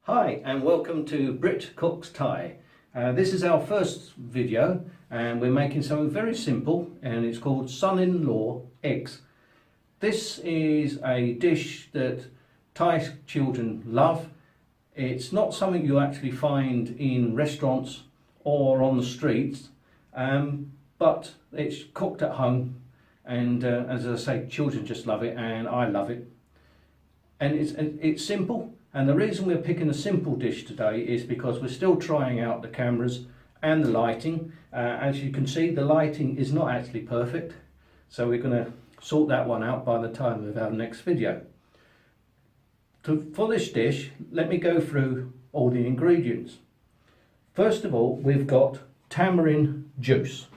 Hi and welcome to Brit Cooks Thai. This is our first video and we're making something very simple and it's called Son-in-Law Eggs. This is a dish that Thai children love. It's not something you actually find in restaurants or on the streets, but it's cooked at home and as I say, children just love it and I love it. And it's simple. And the reason we're picking a simple dish today is because we're still trying out the cameras and the lighting. As you can see, the lighting is not actually perfect. So we're going to sort that one out by the time of our next video. For this dish, let me go through all the ingredients. First of all, we've got tamarind juice.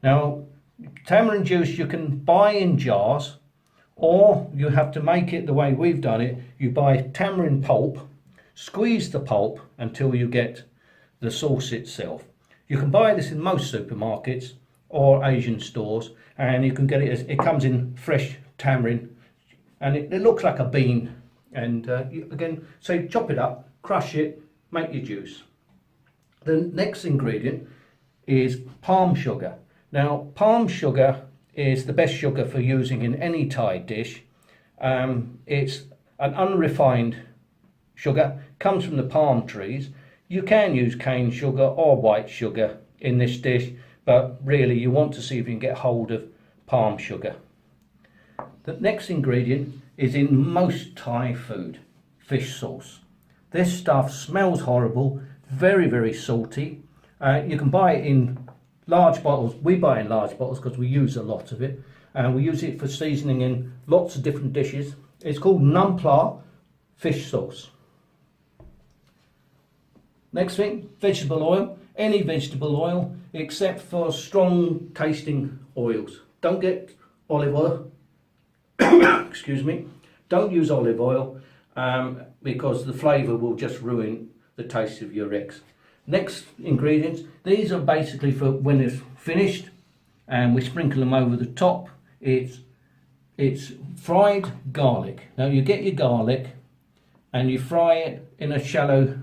Now, tamarind juice you can buy in jars, or you have to make it the way we've done it. You buy tamarind pulp, squeeze the pulp until you get the sauce itself. You can buy this in most supermarkets or Asian stores, and you can get it, it comes in fresh tamarind, and it looks like a bean. And so chop it up, crush it, make your juice. The next ingredient is palm sugar. Now, palm sugar is the best sugar for using in any Thai dish. It's an unrefined sugar, comes from the palm trees. You can use cane sugar or white sugar in this dish, but really you want to see if you can get hold of palm sugar. The next ingredient is in most Thai food, fish sauce. This stuff smells horrible, very, very salty. You can buy it in large bottles. We buy in large bottles because we use a lot of it, and we use it for seasoning in lots of different dishes. It's called numpla fish sauce. Next thing, vegetable oil. Any vegetable oil except for strong tasting oils. Don't get olive oil. Excuse me. Don't use olive oil because the flavour will just ruin the taste of your eggs. Next ingredients, these are basically for when it's finished and we sprinkle them over the top. It's fried garlic. Now you get your garlic and you fry it in a shallow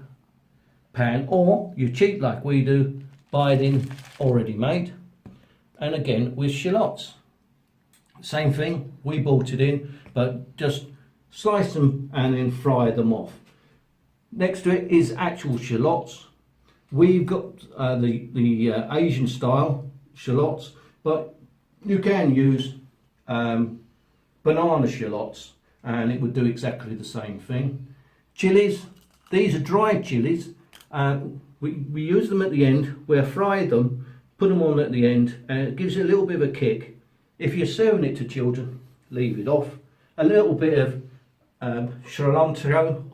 pan, or you cheat like we do, buy it in already made. And again with shallots, same thing, we bought it in, but just slice them and then fry them off. Next to it is actual shallots. We've got the Asian style shallots, but you can use banana shallots and it would do exactly the same thing. Chilies, these are dried chilies. We use them at the end. We fry them, put them on at the end, and it gives you a little bit of a kick. If you're serving it to children, leave it off. A little bit of cilantro,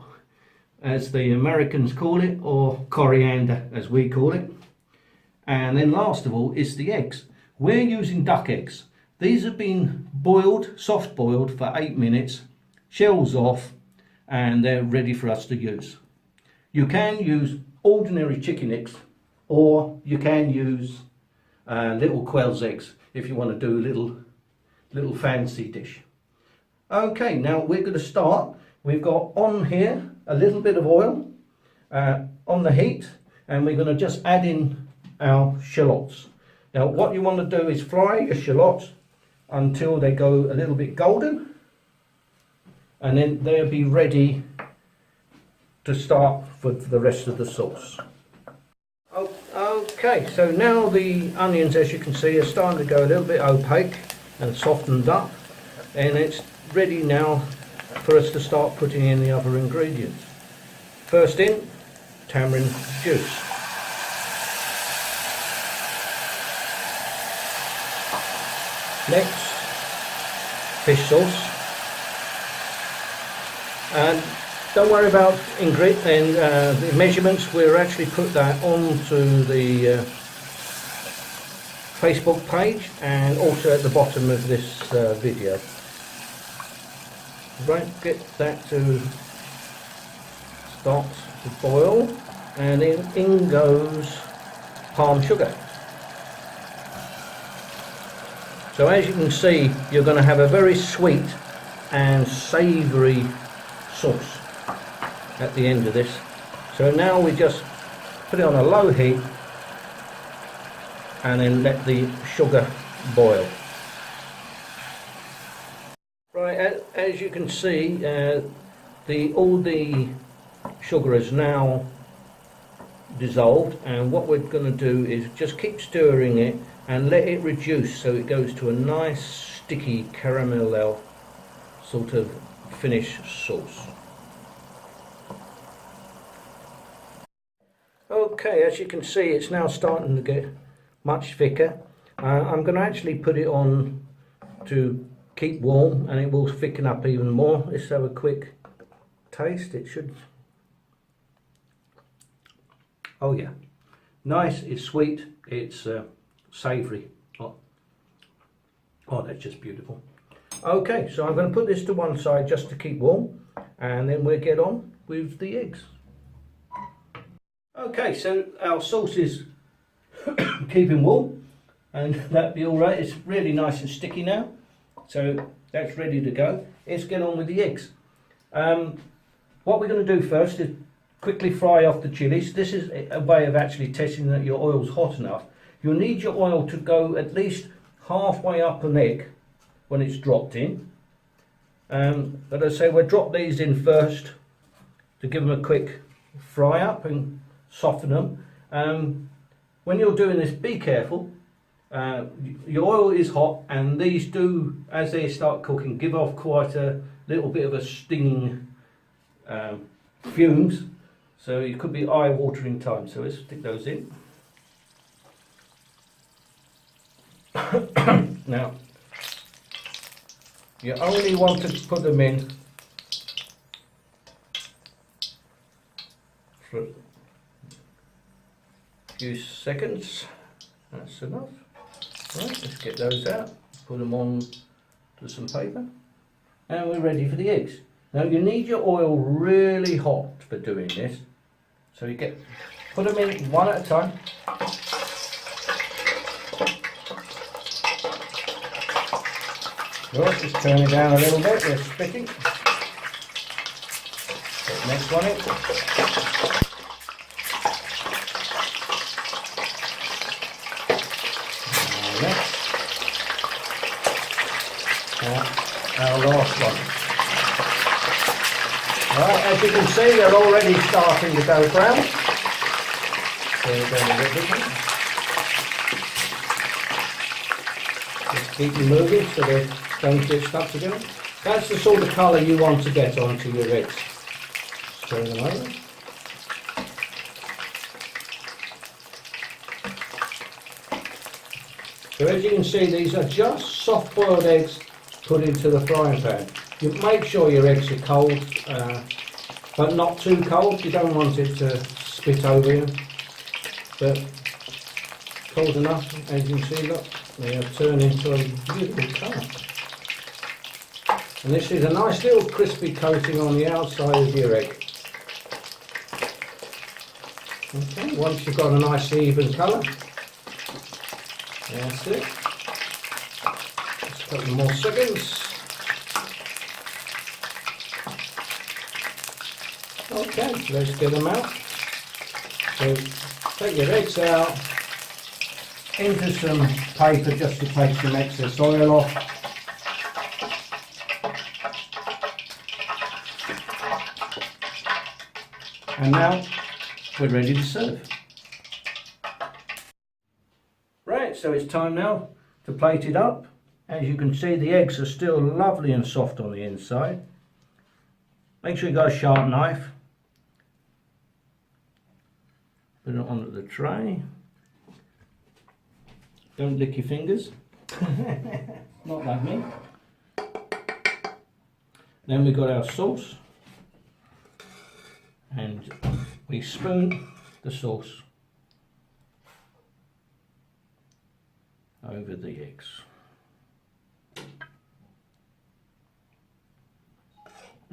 as the Americans call it, or coriander as we call it. And then last of all is the eggs. We're using duck eggs. These have been boiled, soft boiled for 8 minutes, shells off, and they're ready for us to use. You can use ordinary chicken eggs, or you can use little quail's eggs if you want to do a little fancy dish. Okay, now we're going to start. We've got on here a little bit of oil on the heat, and we're going to just add in our shallots. Now what you want to do is fry your shallots until they go a little bit golden, and then they'll be ready to start for the rest of the sauce. Okay, so now the onions, as you can see, are starting to go a little bit opaque and softened up, and it's ready now for us to start putting in the other ingredients. First in, tamarind juice. Next, fish sauce. And don't worry about the measurements. We'll actually put that onto the Facebook page and also at the bottom of this video. Right, get that to start to boil, and then in goes palm sugar. So as you can see, you're going to have a very sweet and savoury sauce at the end of this. So now we just put it on a low heat and then let the sugar boil. Right, as you can see, all the sugar is now dissolved, and what we're going to do is just keep stirring it and let it reduce so it goes to a nice sticky caramel sort of finish sauce. Okay, as you can see, it's now starting to get much thicker. I'm going to actually put it on to keep warm and it will thicken up even more. Let's have a quick taste. It should. Oh yeah, nice, it's sweet, it's savoury. Oh, that's just beautiful. Okay, so I'm going to put this to one side just to keep warm, and then we'll get on with the eggs. Okay, so our sauce is keeping warm, and that'll be alright. It's really nice and sticky now, so that's ready to go. Let's get on with the eggs. What we're going to do first is quickly fry off the chilies. This is a way of actually testing that your oil's hot enough. You'll need your oil to go at least halfway up an egg when it's dropped in. But as I say, we'll drop these in first to give them a quick fry up and soften them. When you're doing this, be careful. Your oil is hot, and these do, as they start cooking, give off quite a little bit of a stinging fumes. So it could be eye-watering time. So let's stick those in. Now, you only want to put them in for a few seconds. That's enough. Right, let's get those out. Put them on to some paper. And we're ready for the eggs. Now you need your oil really hot for doing this. So you put them in one at a time. Right, just turn it down a little bit, they're spitting. Put the next one in. And our last one. Right, as you can see, they're already starting to go brown. So we're going to get this. Just keep them moving so they don't get stuck together. That's the sort of colour you want to get onto your eggs. Stir them over. So as you can see, these are just soft-boiled eggs put into the frying pan. You make sure your eggs are cold, but not too cold. You don't want it to spit over you, but cold enough. As you can see, look, they have turned into a beautiful colour. And this is a nice little crispy coating on the outside of your egg. Okay, once you've got a nice even colour, that's it. Just a couple more seconds. Okay, let's get them out. So take your eggs out into some paper just to take some excess oil off. And now we're ready to serve. Right, so it's time now to plate it up. As you can see, the eggs are still lovely and soft on the inside. Make sure you've got a sharp knife. Put it onto the tray. Don't lick your fingers. Not like me. Then we've got our sauce. And we spoon the sauce over the eggs.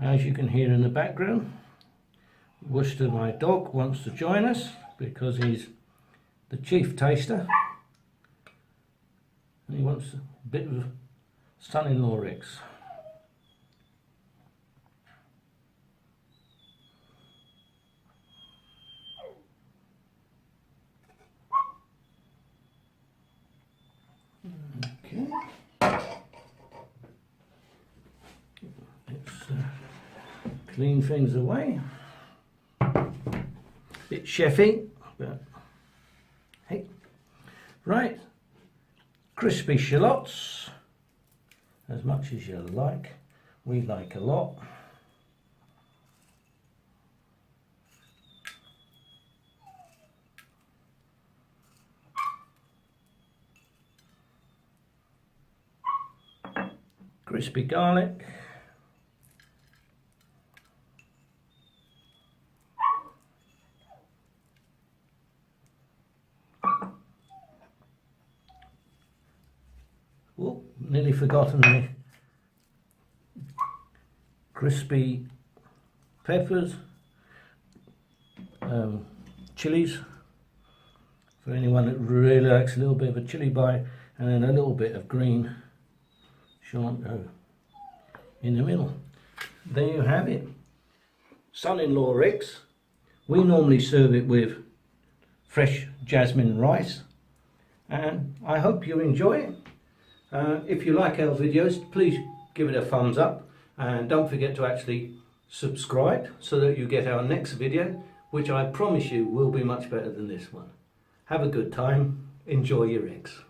As you can hear in the background, Worcester, my dog, wants to join us because he's the chief taster and he wants a bit of son-in-law eggs. clean things away. Bit chefy, but hey. Right, crispy shallots, as much as you like. We like a lot. Crispy garlic. Oh, nearly forgotten the crispy peppers, chilies, for anyone that really likes a little bit of a chili bite, and then a little bit of green Shanto in the middle. There you have it. Son-in-law eggs. We normally serve it with fresh jasmine rice, and I hope you enjoy it. If you like our videos, please give it a thumbs up, and don't forget to actually subscribe so that you get our next video, which I promise you will be much better than this one. Have a good time. Enjoy your eggs.